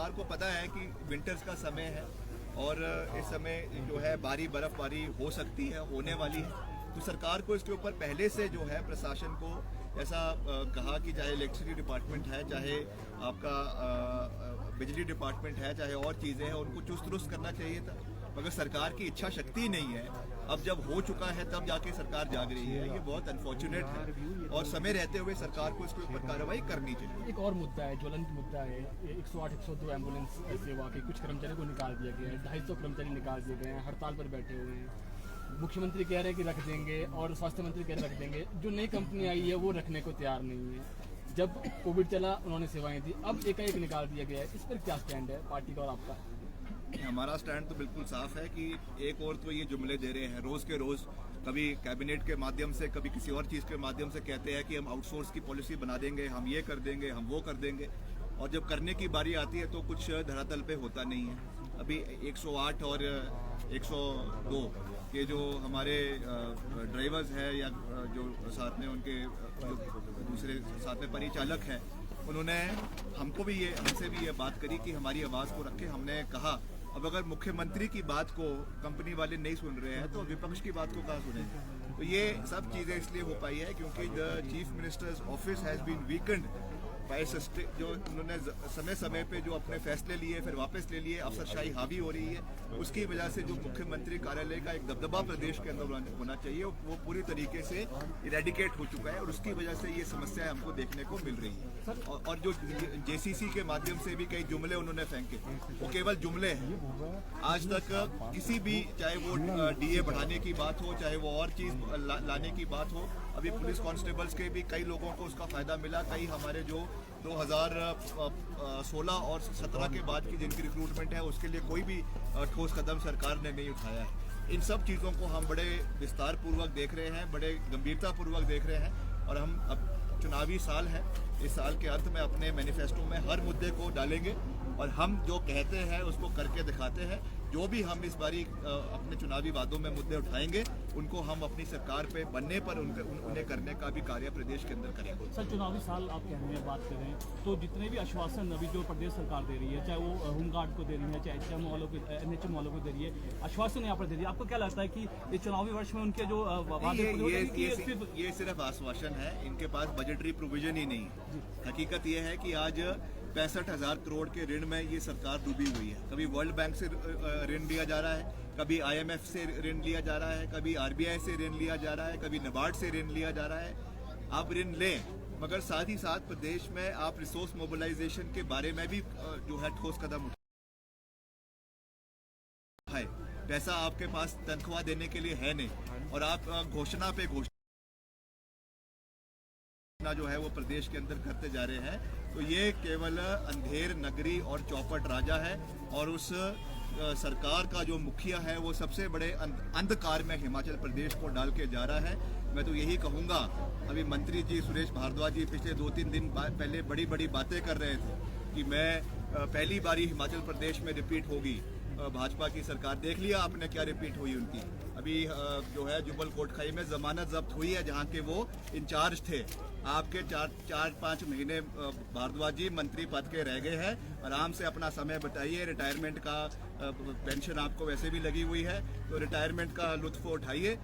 सरकार को पता है कि विंटर्स का समय है और इस समय जो है बर्फबारी हो सकती है, होने वाली है। तो सरकार को इसके ऊपर पहले से जो है प्रशासन को ऐसा कहा कि चाहे इलेक्ट्रिसिटी डिपार्टमेंट है, चाहे आपका बिजली डिपार्टमेंट है, चाहे और चीज़ें हैं, उनको चुस्त दुरुस्त करना चाहिए था। मगर सरकार की इच्छा शक्ति नहीं है। अब जब हो चुका है तब जाके सरकार जाग रही है। ये बहुत अनफॉर्चुनेट है और समय रहते हुए सरकार को इसके ऊपर कार्रवाई करनी चाहिए। एक और मुद्दा है, ज्वलंत मुद्दा है, 108 102 एम्बुलेंस सेवा के कुछ कर्मचारियों को निकाल दिया गया है, 250 कर्मचारी निकाल दिए गए हैं, हड़ताल पर बैठे हुए हैं। मुख्यमंत्री कह रहे हैं कि रख देंगे और स्वास्थ्य मंत्री कह रहे रख देंगे। जो नई कंपनी आई है वो रखने को तैयार नहीं है। जब कोविड चला उन्होंने सेवाएं दी, अब एकाएक निकाल दिया गया है। इस पर क्या स्टैंड है पार्टी का और आपका? हमारा स्टैंड तो बिल्कुल साफ है कि एक और तो ये जुमले दे रहे हैं रोज के रोज, कभी कैबिनेट के माध्यम से, कभी किसी और चीज़ के माध्यम से कहते हैं कि हम आउटसोर्स की पॉलिसी बना देंगे, हम ये कर देंगे, हम वो कर देंगे, और जब करने की बारी आती है तो कुछ धरातल पे होता नहीं है। अभी 108 और 102 के जो हमारे ड्राइवर्स हैं या जो साथ में उनके जो दूसरे साथ में परिचालक हैं, उन्होंने हमसे भी ये बात करी कि हमारी आवाज़ को रखें। हमने कहा अब अगर मुख्यमंत्री की बात को कंपनी वाले नहीं सुन रहे हैं तो विपक्ष की बात को कहाँ सुनेंगे। तो ये सब चीज़ें इसलिए हो पाई है क्योंकि the chief minister's office has been weakened by जो उन्होंने समय समय पे जो अपने फैसले लिए फिर वापस ले लिए, अफसरशाही हावी हो रही है। उसकी वजह से जो मुख्यमंत्री कार्यालय का एक दबदबा प्रदेश के अंदर होना चाहिए वो पूरी तरीके से इरेडिकेट हो चुका है और उसकी वजह से ये समस्या हमको देखने को मिल रही है। और जो जेसीसी के माध्यम से भी कई जुमले उन्होंने फेंके, वो केवल जुमले हैं। आज तक किसी भी, चाहे वो डीए बढ़ाने की बात हो, चाहे वो और चीज़ लाने की बात हो, अभी पुलिस कांस्टेबल्स के भी कई लोगों को उसका फ़ायदा मिला। कई हमारे जो 2016 और 17 के बाद की जिनकी रिक्रूटमेंट है उसके लिए कोई भी ठोस कदम सरकार ने नहीं उठाया है। इन सब चीज़ों को हम बड़े विस्तार पूर्वक देख रहे हैं, बड़े गंभीरता पूर्वक देख रहे हैं और हम अब चुनावी साल है, इस साल के अंत में अपने मैनिफेस्टो में हर मुद्दे को डालेंगे और हम जो कहते हैं उसको करके दिखाते हैं। जो भी हम इस बारी अपने चुनावी वादों में मुद्दे उठाएंगे उनको हम अपनी सरकार पे बनने पर उन्हें करने का भी कार्य प्रदेश के अंदर करेंगे। सर, चुनावी साल आप कह रहे हैं, बात कर रहे हैं, तो जितने भी आश्वासन अभी जो प्रदेश सरकार दे रही है, चाहे वो होमगार्ड को दे रही है, चाहे एचएम वालों को, एनएचएम वालों को दे रही है, आश्वासन यहाँ पर दे रही है, आपको क्या लगता है कि इस चुनावी वर्ष में उनके जो ये सिर्फ आश्वासन है, इनके पास बजटरी प्रोविजन ही नहीं है। हकीकत ये है कि आज 65,000 करोड़ के ऋण में ये सरकार डूबी हुई है। कभी वर्ल्ड बैंक से ऋण लिया जा रहा है, कभी IMF से ऋण लिया जा रहा है, कभी RBI से ऋण लिया जा रहा है, कभी NABARD से ऋण लिया जा रहा है। आप ऋण लें मगर साथ ही साथ प्रदेश में आप रिसोर्स मोबिलाइजेशन के बारे में भी जो है ठोस कदम उठाए। पैसा आपके पास तनख्वाह देने के लिए है नहीं और आप घोषणा पे घोषणा जो है वो प्रदेश के अंदर करते जा रहे हैं। तो ये केवल अंधेर नगरी और चौपट राजा है और उस सरकार का जो मुखिया है वो सबसे बड़े अंधकार में हिमाचल प्रदेश को डाल के जा रहा है। मैं तो यही कहूँगा, अभी मंत्री जी सुरेश भारद्वाज जी पिछले 2-3 दिन पहले बड़ी बड़ी बातें कर रहे थे कि मैं पहली बारी हिमाचल प्रदेश में रिपीट होगी भाजपा की सरकार। देख लिया आपने क्या रिपीट हुई उनकी। अभी जो है जुब्बल कोटखाई में जमानत जब्त हुई है जहाँ के वो इंचार्ज थे। आपके 4-5 महीने भारद्वाज जी मंत्री पद के रह गए हैं। आराम से अपना समय बिताइए, रिटायरमेंट का पेंशन आपको वैसे भी लगी हुई है तो रिटायरमेंट का लुत्फ उठाइए।